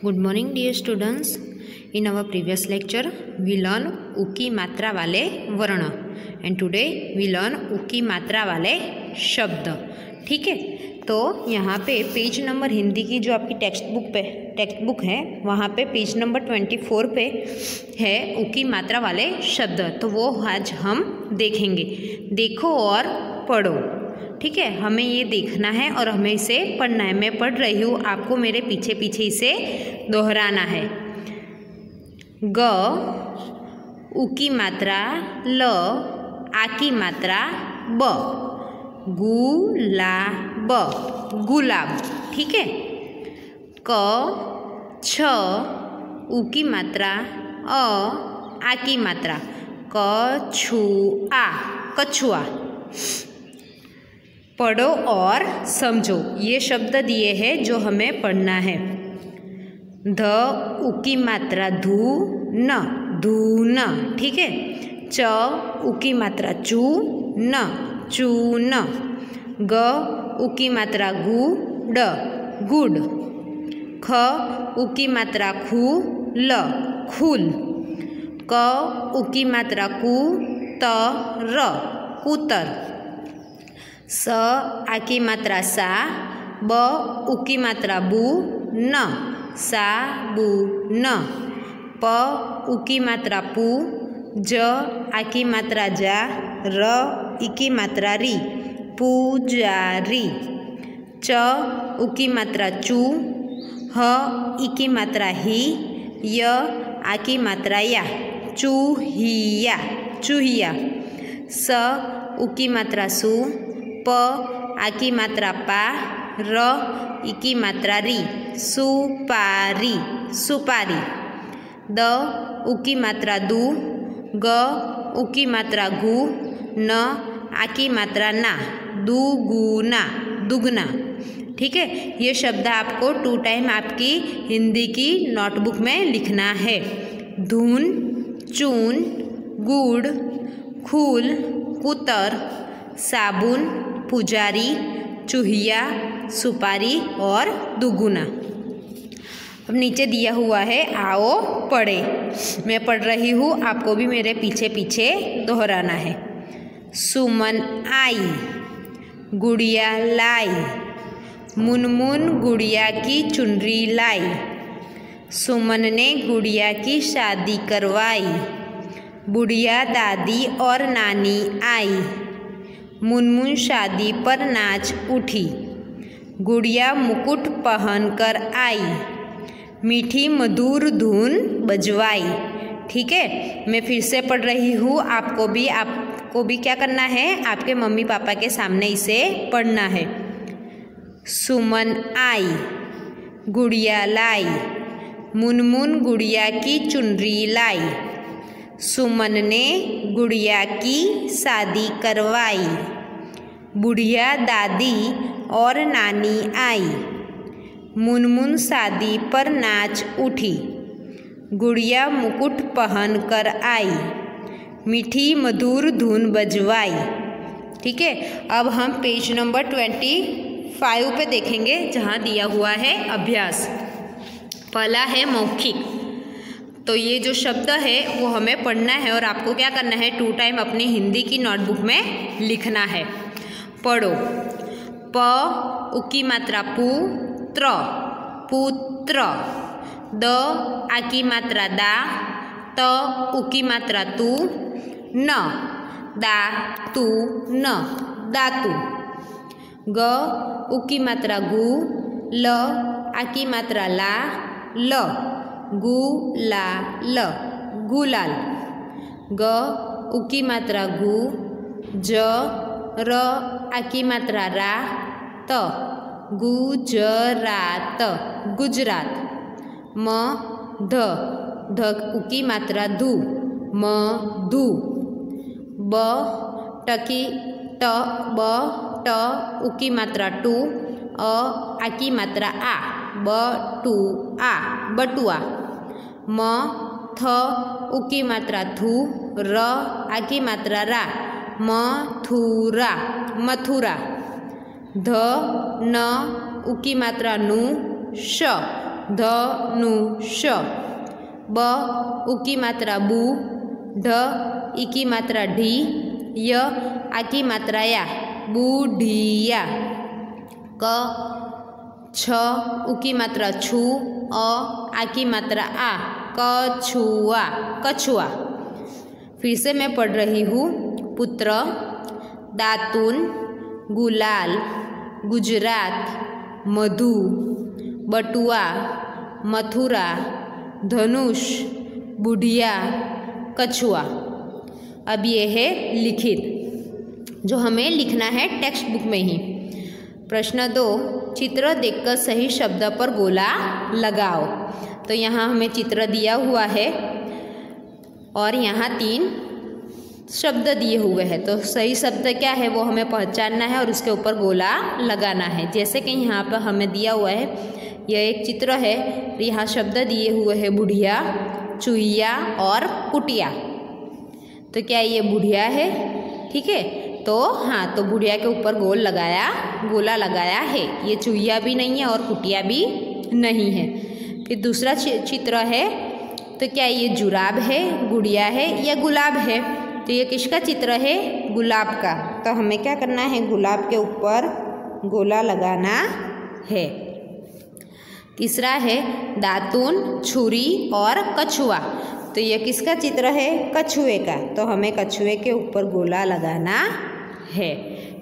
Good morning dear students. In our previous lecture we learn उ की मात्रा वाले वर्ण and today we learn उ की मात्रा वाले शब्द। ठीक है, तो यहाँ पे पेज नंबर हिंदी की जो आपकी टेक्स्ट बुक है वहाँ पे पेज नंबर 24 पे है उ की मात्रा वाले शब्द। तो वो आज हम देखेंगे। देखो और पढ़ो। ठीक है, हमें ये देखना है और हमें इसे पढ़ना है। मैं पढ़ रही हूँ, आपको मेरे पीछे पीछे इसे दोहराना है। ग उ की मात्रा ल, आ की मात्रा ब, गुलाब, गुलाब। ठीक है। क छ उ की मात्रा अ, आ की मात्रा कछुआ, कछुआ। पढ़ो और समझो। ये शब्द दिए हैं जो हमें पढ़ना है। ध उ की मात्रा धू न, धून। ठीक है। च उ की मात्रा चू न, चून। ग उ की मात्रा गु ड, गुड। ख उ की मात्रा खू ल, खूल। क उ की मात्रा कु त र, कूतर। स आ की मात्रा सा, ब उ की मात्रा बू न, सा बू न। प उ की मात्रा पू, ज आ की मात्रा जा, र ई की मात्रा री, पूजारी। च उ की मात्रा चू, ह ई की मात्रा ही, य आ की मात्रा या, चूहिया, चूहिया। स उ की मात्रा सु, प आ की मात्रा पा, र ई की मात्रा री, सुपारी, सुपारी। द उ की मात्रा दू, ग उ की मात्रा गु, न आ की मात्रा ना, दुगुना, दुगना। ठीक है, ये शब्द आपको 2 टाइम आपकी हिंदी की नोटबुक में लिखना है। धून, चून, गुड़, खूल, कुतर, साबुन, पुजारी, चूहिया, सुपारी और दुगुना। अब नीचे दिया हुआ है, आओ पढ़े। मैं पढ़ रही हूँ, आपको भी मेरे पीछे पीछे दोहराना है। सुमन आई, गुड़िया लाई, मुनमुन गुड़िया की चुनरी लाई। सुमन ने गुड़िया की शादी करवाई, बुढ़िया दादी और नानी आई। मुनमुन शादी पर नाच उठी, गुड़िया मुकुट पहन कर आई, मीठी मधुर धुन बजवाई। ठीक है, मैं फिर से पढ़ रही हूँ। आपको भी क्या करना है, आपके मम्मी पापा के सामने इसे पढ़ना है। सुमन आई, गुड़िया लाई, मुनमुन गुड़िया की चुनरी लाई। सुमन ने गुड़िया की शादी करवाई, बुढ़िया दादी और नानी आई। मुनमुन शादी पर नाच उठी, गुड़िया मुकुट पहन कर आई, मीठी मधुर धुन बजवाई। ठीक है, अब हम पेज नंबर 25 पे देखेंगे, जहाँ दिया हुआ है अभ्यास। पहला है मौखिक। तो ये जो शब्द है वो हमें पढ़ना है और आपको क्या करना है, 2 टाइम अपनी हिंदी की नोटबुक में लिखना है। पढ़ो। प उ की मात्रा पू, त्र, पुत्र। द आ की मात्रा दा, त उ की मात्रा तू, न, दा तू न, दातु। ग उ की मात्रा गु, ल आ की मात्रा ला, ल, गुलाल, गुलाल। ग उ की मात्रा गु, ज, र आ की मात्रा रा, त, गुजरात, गुजरात। म ध, ध उ की मात्रा धू, म, धू। ब ट, ब ट उ की मात्रा टू, अ आ की मात्रा आ, ब टू आ, बटुआ। म थ उ की मात्रा थू, र आ की मात्रा रा, मथुरा, मथुरा। ध न उ की मात्रा नु, श, धनुष। ब उ की मात्रा बू, ढ ई की मात्रा ढी, य आ की मात्रा या बूढ़िया। क छ उ की मात्रा छू, अ आ की मात्रा आ कछुआ, कछुआ। फिर से मैं पढ़ रही हूँ। पुत्र, दातून, गुलाल, गुजरात, मधु, बटुआ, मथुरा, धनुष, बुढ़िया, कछुआ। अब ये है लिखित, जो हमें लिखना है टेक्स्ट बुक में ही। प्रश्न 2, चित्र देखकर सही शब्द पर गोला लगाओ। तो यहाँ हमें चित्र दिया हुआ है और यहाँ 3 शब्द दिए हुए हैं। तो सही शब्द क्या है वो हमें पहचानना है और उसके ऊपर गोला लगाना है। जैसे कि यहाँ पर हमें दिया हुआ है, यह एक चित्र है, यहाँ शब्द दिए हुए हैं बुढ़िया, चूहिया और कुटिया। तो क्या ये बुढ़िया है? ठीक है, तो हाँ, तो बुढ़िया के ऊपर गोला लगाया है। ये चूहिया भी नहीं है और कुटिया भी नहीं है। फिर दूसरा चित्र है, तो क्या ये जुराब है, गुड़िया है या गुलाब है? तो ये किसका चित्र है? गुलाब का। तो हमें क्या करना है? गुलाब के ऊपर गोला लगाना है। तीसरा है दातून, छुरी और कछुआ। तो ये किसका चित्र है? कछुए का। तो हमें कछुए के ऊपर गोला लगाना है।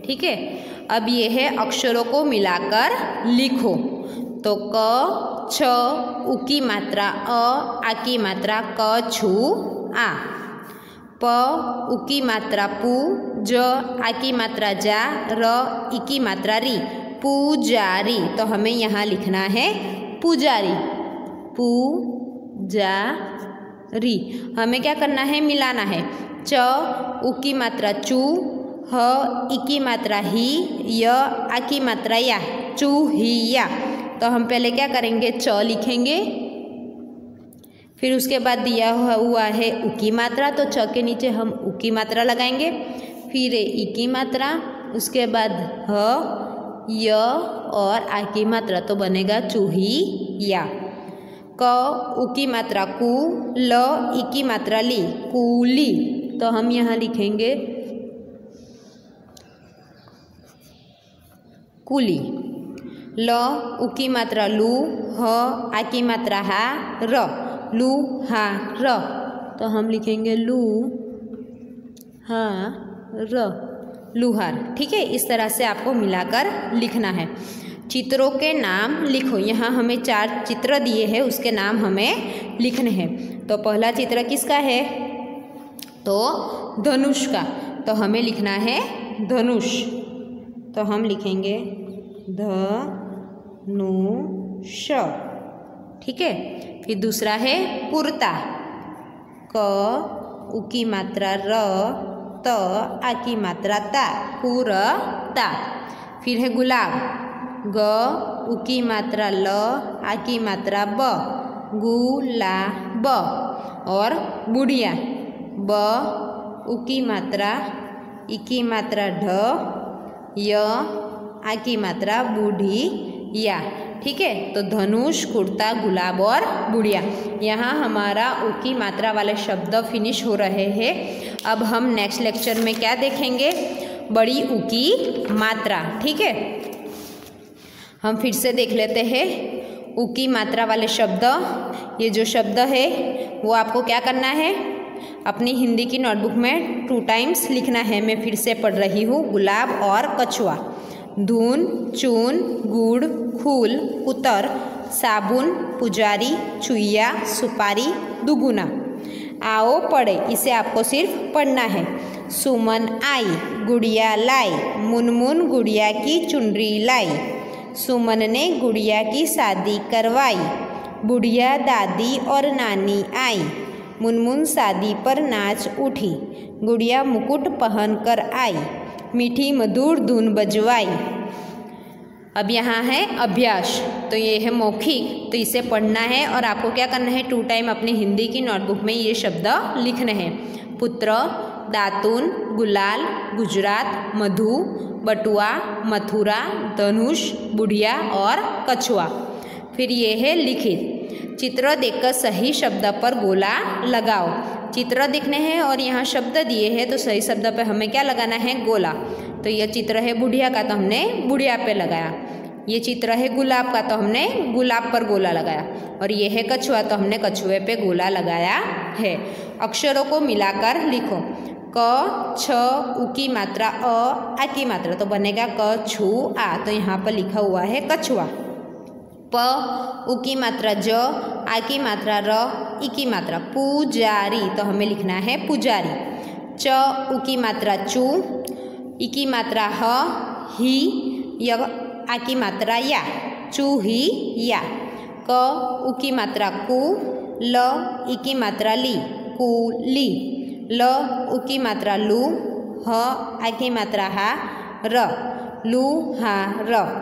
ठीक है, अब ये है अक्षरों को मिलाकर लिखो। तो क छ उ की मात्रा अ, आ की मात्रा क छु आ। प उ की मात्रा पू, ज आ की मात्रा जा, र ई की मात्रा री, पूजारी। तो हमें यहाँ लिखना है पुजारी, पूजारी। हमें क्या करना है? मिलाना है। च उ की मात्रा चू, ह ई की मात्रा ही, य आ की मात्रा या, चूहिया। तो हम पहले क्या करेंगे? च लिखेंगे, फिर उसके बाद दिया हुआ है उ की मात्रा, तो च के नीचे हम उ की मात्रा लगाएंगे, फिर ई की मात्रा, उसके बाद ह, य और आ की मात्रा, तो बनेगा चूहिया। क उ की मात्रा कु, ल ई की मात्रा ली, कूली। तो हम यहाँ लिखेंगे कुली। ल उ की मात्रा लू, ह आ की मात्रा हा, र, लू हा र। तो हम लिखेंगे लू हा र, लूहार। ठीक है, इस तरह से आपको मिलाकर लिखना है। चित्रों के नाम लिखो। यहाँ हमें 4 चित्र दिए हैं, उसके नाम हमें लिखने हैं। तो पहला चित्र किसका है? तो धनुष का। तो हमें लिखना है धनुष। तो हम लिखेंगे धनुष। ठीक है, फिर दूसरा है कुर्ता। क उ की मात्रा र, त आ की मात्रा ता, कुरता। फिर है गुलाब। ग उ की मात्रा ल, आ की मात्रा ब, गुलाब। और बुढ़िया। ब उ की मात्रा, ई की मात्रा ढ, य आ की मात्रा बूढ़िया। ठीक है, तो धनुष, कुर्ता, गुलाब और बुढ़िया। यहाँ हमारा उ की मात्रा वाले शब्द फिनिश हो रहे हैं। अब हम नेक्स्ट लेक्चर में क्या देखेंगे? बड़ी उ की मात्रा। ठीक है, हम फिर से देख लेते हैं उ की मात्रा वाले शब्द। ये जो शब्द है वो आपको क्या करना है? अपनी हिंदी की नोटबुक में 2 टाइम्स लिखना है। मैं फिर से पढ़ रही हूँ। गुलाब और कछुआ। धून, चून, गुड़, फूल, उतर, साबुन, पुजारी, चुईया, सुपारी, दुगुना। आओ पढ़े, इसे आपको सिर्फ पढ़ना है। सुमन आई, गुड़िया लाई, मुनमुन गुड़िया की चुनरी लाई। सुमन ने गुड़िया की शादी करवाई, बुढ़िया दादी और नानी आई। मुनमुन शादी पर नाच उठी, गुड़िया मुकुट पहन कर आई, मीठी मधुर धुन बजवाई। अब यहाँ है अभ्यास। तो ये है मौखिक, तो इसे पढ़ना है और आपको क्या करना है? 2 टाइम अपनी हिंदी की नोटबुक में ये शब्द लिखने हैं। पुत्र, दातून, गुलाल, गुजरात, मधु, बटुआ, मथुरा, धनुष, बुढ़िया और कछुआ। फिर ये है लिखित। चित्र देखकर सही शब्द पर गोला लगाओ। चित्र दिखने हैं और यहाँ शब्द दिए हैं तो सही शब्द पे हमें क्या लगाना है, गोला। तो यह चित्र है बुढ़िया का तो हमने बुढ़िया पे लगाया। ये चित्र है गुलाब का तो हमने गुलाब पर गोला लगाया। और ये है कछुआ तो हमने कछुए पे गोला लगाया है। अक्षरों को मिलाकर लिखो। क छ उ की मात्रा आ की मात्रा तो बनेगा क छु आ। तो यहाँ पर लिखा हुआ है कछुआ। प उ की मात्रा ज, आ की मात्रा र, ई की मात्रा पुजारी तो हमें लिखना है पुजारी। च उ की मात्रा चू, ई की मात्रा ह, ही, य आ की मात्रा या चूही या। क उ की मात्रा कु, ल ई की मात्रा ली कुली। ल उ की मात्रा लू, ह आ की मात्रा हा, र लू हा र।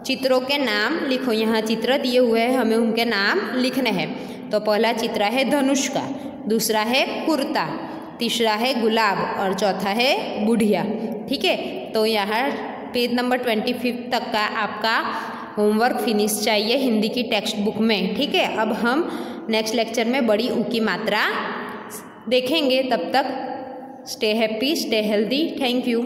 चित्रों के नाम लिखो। यहाँ चित्र दिए हुए हैं, हमें उनके नाम लिखने हैं। तो पहला चित्र है धनुष का, दूसरा है कुर्ता, तीसरा है गुलाब और चौथा है बुढ़िया। ठीक है, तो यहाँ पेज नंबर 25 तक का आपका होमवर्क फिनिश चाहिए हिंदी की टेक्स्ट बुक में। ठीक है, अब हम नेक्स्ट लेक्चर में बड़ी ऊ की मात्रा देखेंगे। तब तक stay happy, stay healthy. Thank you.